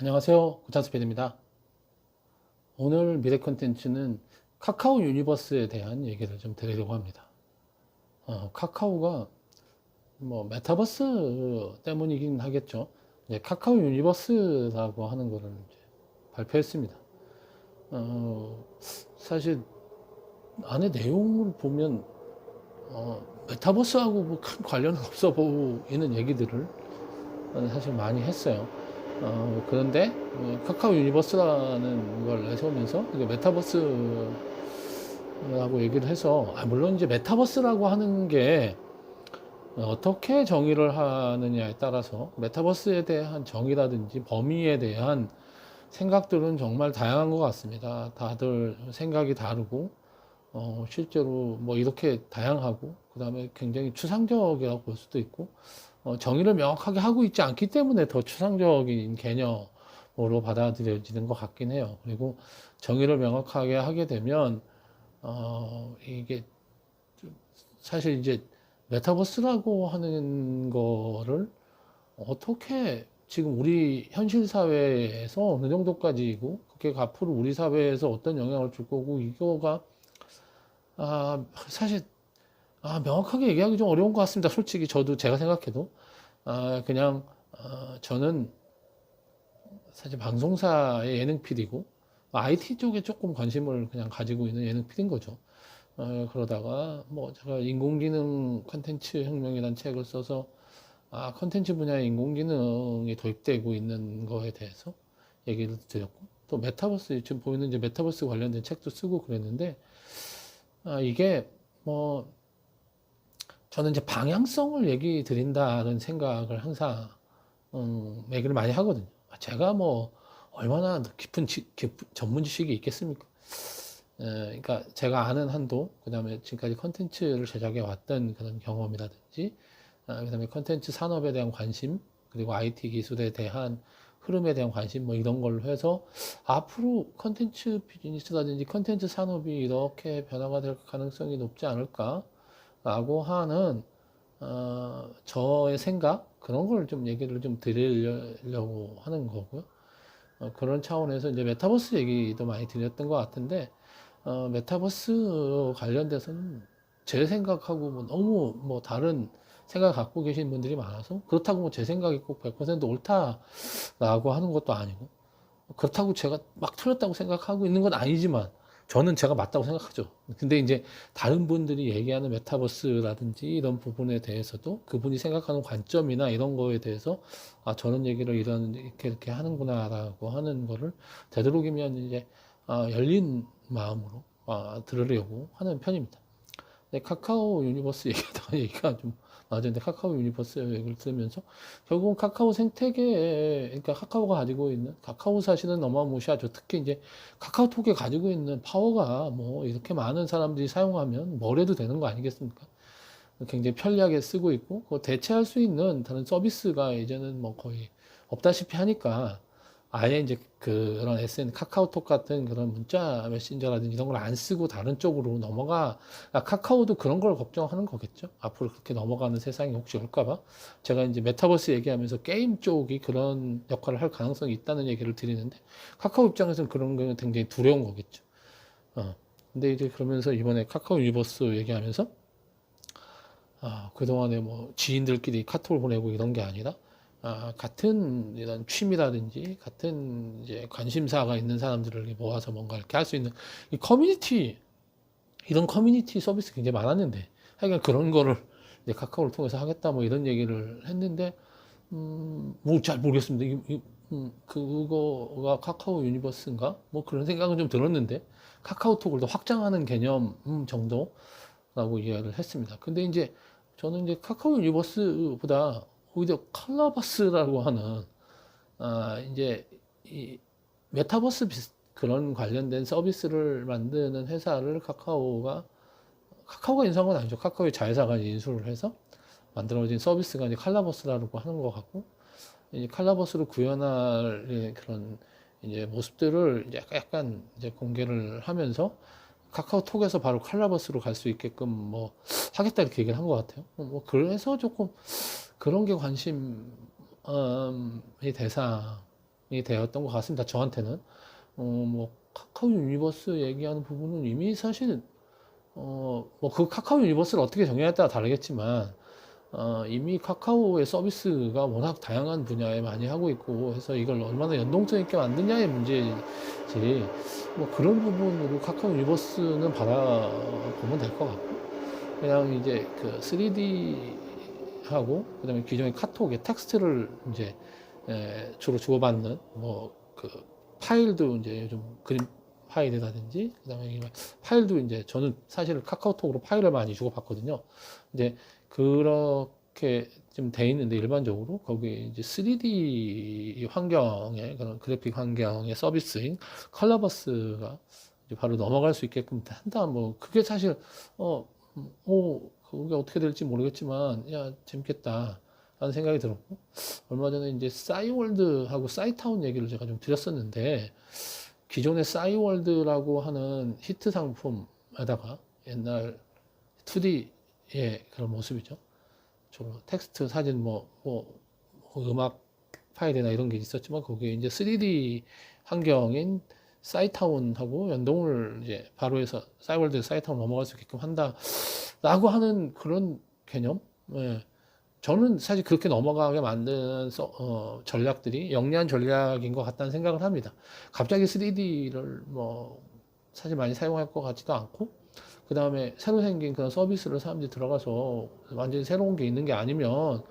안녕하세요. 고찬스PD입니다. 오늘 미래 컨텐츠는 카카오 유니버스에 대한 얘기를 좀 드리려고 합니다. 카카오가 뭐 메타버스 때문이긴 하겠죠. 이제 카카오 유니버스라고 하는 거를 이제 발표했습니다. 사실 안에 내용을 보면 메타버스하고 뭐 큰 관련은 없어 보이는 얘기들을 사실 많이 했어요. 그런데 카카오 유니버스라는 걸 내세우면서 이게 메타버스라고 얘기를 해서, 물론 이제 메타버스라고 하는 게 어떻게 정의를 하느냐에 따라서 메타버스에 대한 정의라든지 범위에 대한 생각들은 정말 다양한 것 같습니다. 다들 생각이 다르고 실제로 뭐 이렇게 다양하고, 그 다음에 굉장히 추상적이라고 볼 수도 있고, 정의를 명확하게 하고 있지 않기 때문에 더 추상적인 개념으로 받아들여지는 것 같긴 해요. 그리고 정의를 명확하게 하게 되면, 이게 사실 이제 메타버스라고 하는 거를 어떻게 지금 우리 현실 사회에서 어느 정도까지이고, 그게 앞으로 우리 사회에서 어떤 영향을 줄 거고, 이거가 사실 명확하게 얘기하기 좀 어려운 것 같습니다. 솔직히 저도 제가 생각해도 그냥 저는 사실 방송사의 예능 PD고 IT 쪽에 조금 관심을 그냥 가지고 있는 예능 PD인 거죠. 그러다가 뭐 제가 인공지능 컨텐츠 혁명이라는 책을 써서 컨텐츠 분야에 인공지능이 도입되고 있는 거에 대해서 얘기를 드렸고, 또 메타버스 지금 보이는 이제 메타버스 관련된 책도 쓰고 그랬는데, 이게 뭐 저는 이제 방향성을 얘기 드린다는 생각을 항상 얘기를 많이 하거든요. 제가 뭐 얼마나 깊은 전문 지식이 있겠습니까? 그러니까 제가 아는 한도, 그 다음에 지금까지 컨텐츠를 제작해 왔던 그런 경험이라든지, 그 다음에 컨텐츠 산업에 대한 관심, 그리고 IT 기술에 대한 흐름에 대한 관심, 뭐 이런 걸로 해서 앞으로 컨텐츠 비즈니스라든지 컨텐츠 산업이 이렇게 변화가 될 가능성이 높지 않을까라고 하는 저의 생각, 그런 걸 좀 얘기를 좀 드리려고 하는 거고요. 그런 차원에서 이제 메타버스 얘기도 많이 드렸던 것 같은데, 메타버스 관련돼서는 제 생각하고 뭐 너무 뭐 다른 생각 갖고 계신 분들이 많아서, 그렇다고 뭐 제 생각이 꼭 100% 옳다라고 하는 것도 아니고, 그렇다고 제가 막 틀렸다고 생각하고 있는 건 아니지만, 저는 제가 맞다고 생각하죠. 근데 이제 다른 분들이 얘기하는 메타버스라든지 이런 부분에 대해서도 그분이 생각하는 관점이나 이런 거에 대해서 저런 얘기를 이렇게 하는구나라고 하는 거를 되도록이면 이제 열린 마음으로 들으려고 하는 편입니다. 네, 카카오 유니버스 얘기하다가 얘기가 좀 맞았는데, 카카오 유니버스 얘기를 들으면서 결국은 카카오 생태계, 그러니까 카카오가 가지고 있는, 카카오 사실은 어마무시하죠. 특히 이제 카카오톡에 가지고 있는 파워가 뭐 이렇게 많은 사람들이 사용하면 뭘 해도 되는 거 아니겠습니까? 굉장히 편리하게 쓰고 있고, 그거 대체할 수 있는 다른 서비스가 이제는 뭐 거의 없다시피 하니까, 아예 이제 그런 카카오톡 같은 그런 문자 메신저라든지 이런 걸 안 쓰고 다른 쪽으로 카카오도 그런 걸 걱정하는 거겠죠. 앞으로 그렇게 넘어가는 세상이 혹시 올까봐. 제가 이제 메타버스 얘기하면서 게임 쪽이 그런 역할을 할 가능성이 있다는 얘기를 드리는데, 카카오 입장에서는 그런 게 굉장히 두려운 거겠죠. 근데 이제 그러면서 이번에 카카오 유니버스 얘기하면서, 그동안에 뭐 지인들끼리 카톡을 보내고 이런 게 아니라, 같은 이런 취미라든지 같은 이제 관심사가 있는 사람들을 모아서 뭔가 이렇게 할 수 있는 이 커뮤니티, 이런 커뮤니티 서비스 굉장히 많았는데, 하여간 그런 거를 이제 카카오를 통해서 하겠다 뭐 이런 얘기를 했는데, 뭐 잘 모르겠습니다. 그거가 카카오 유니버스인가? 뭐 그런 생각은 좀 들었는데, 카카오톡을 더 확장하는 개념 정도라고 이해를 했습니다. 근데 이제 저는 이제 카카오 유니버스보다 오히려 칼라버스라고 하는 이제 이 메타버스 그런 관련된 서비스를 만드는 회사를 카카오가 인수한 건 아니죠. 카카오의 자회사가 인수를 해서 만들어진 서비스가 이제 칼라버스라고 하는 것 같고, 이제 칼라버스로 구현할 그런 이제 모습들을 이제 약간 이제 공개를 하면서 카카오톡에서 바로 칼라버스로 갈 수 있게끔 뭐 하겠다 이렇게 얘기를 한 것 같아요. 뭐 그래서 조금 그런 게 관심이 대상인 되었던 것 같습니다. 저한테는. 뭐 카카오 유니버스 얘기하는 부분은 이미 사실 뭐 그 카카오 유니버스를 어떻게 정의에 따라 다르겠지만 이미 카카오의 서비스가 워낙 다양한 분야에 많이 하고 있고 해서 이걸 얼마나 연동성 있게 만드냐의 문제지, 뭐 그런 부분으로 카카오 유니버스는 바라보면 될 것 같고, 그냥 이제 그 3D하고 그다음에 기존의 카톡의 텍스트를 이제 주로 주고받는 뭐 그 파일도 이제 요즘 그림 파일이라든지 그다음에 파일도 이제 저는 사실 카카오톡으로 파일을 많이 주고받거든요. 이제 그렇게 좀 돼 있는데 일반적으로 거기에 이제 3D 환경의 그런 그래픽 환경의 서비스인 컬러버스가 이제 바로 넘어갈 수 있게끔 한다. 뭐 그게 사실 그게 어떻게 될지 모르겠지만 야 재밌겠다 라는 생각이 들었고, 얼마 전에 이제 싸이월드하고 싸이타운 얘기를 제가 좀 드렸었는데, 기존의 싸이월드라고 하는 히트 상품에다가 옛날 2D의 그런 모습이죠. 주로 텍스트, 사진, 음악 파일이나 이런 게 있었지만 거기에 이제 3D 환경인 싸이타운하고 연동을 이제 바로 해서 싸이월드 싸이타운 넘어갈 수 있게끔 한다라고 하는 그런 개념. 예. 저는 사실 그렇게 넘어가게 만드는 전략들이 영리한 전략인 것 같다는 생각을 합니다. 갑자기 3D를 뭐 사실 많이 사용할 것 같지도 않고, 그 다음에 새로 생긴 그런 서비스를 사람들이 들어가서 완전히 새로운 게 있는 게 아니면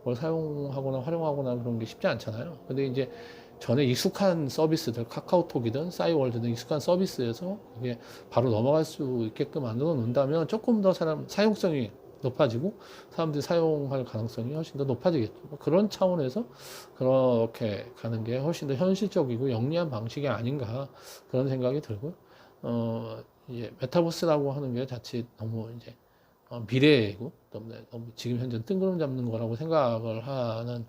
뭘 사용하거나 활용하거나 그런 게 쉽지 않잖아요. 근데 이제 전에 익숙한 서비스들, 카카오톡이든 싸이월드든 익숙한 서비스에서 그게 바로 넘어갈 수 있게끔 만들어 놓는다면 조금 더 사용성이 높아지고 사람들이 사용할 가능성이 훨씬 더 높아지겠죠. 그런 차원에서 그렇게 가는 게 훨씬 더 현실적이고 영리한 방식이 아닌가 그런 생각이 들고요. 이제 메타버스라고 하는 게 자칫 너무 이제 미래이고 너무 지금 현재 뜬구름 잡는 거라고 생각을 하는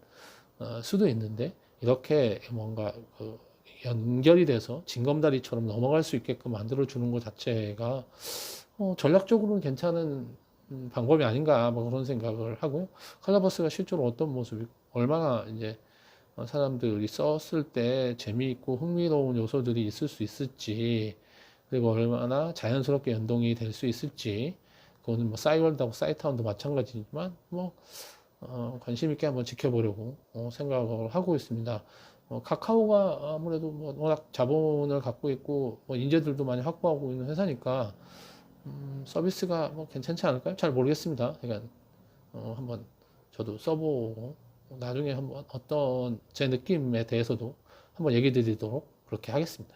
수도 있는데, 이렇게 뭔가 그 연결이 돼서 징검다리처럼 넘어갈 수 있게끔 만들어 주는 것 자체가 전략적으로는 괜찮은 방법이 아닌가 뭐 그런 생각을 하고, 칼라버스가 실제로 어떤 모습이 얼마나 이제 사람들이 썼을 때 재미있고 흥미로운 요소들이 있을 수 있을지, 그리고 얼마나 자연스럽게 연동이 될 수 있을지, 그거는 뭐 싸이월드하고 싸이타운도 마찬가지지만 뭐 관심 있게 한번 지켜보려고 생각을 하고 있습니다. 카카오가 아무래도 뭐 워낙 자본을 갖고 있고 뭐 인재들도 많이 확보하고 있는 회사니까 서비스가 뭐 괜찮지 않을까요? 잘 모르겠습니다. 그러니까 한번 저도 써보고 나중에 한번 어떤 제 느낌에 대해서도 한번 얘기 드리도록 그렇게 하겠습니다.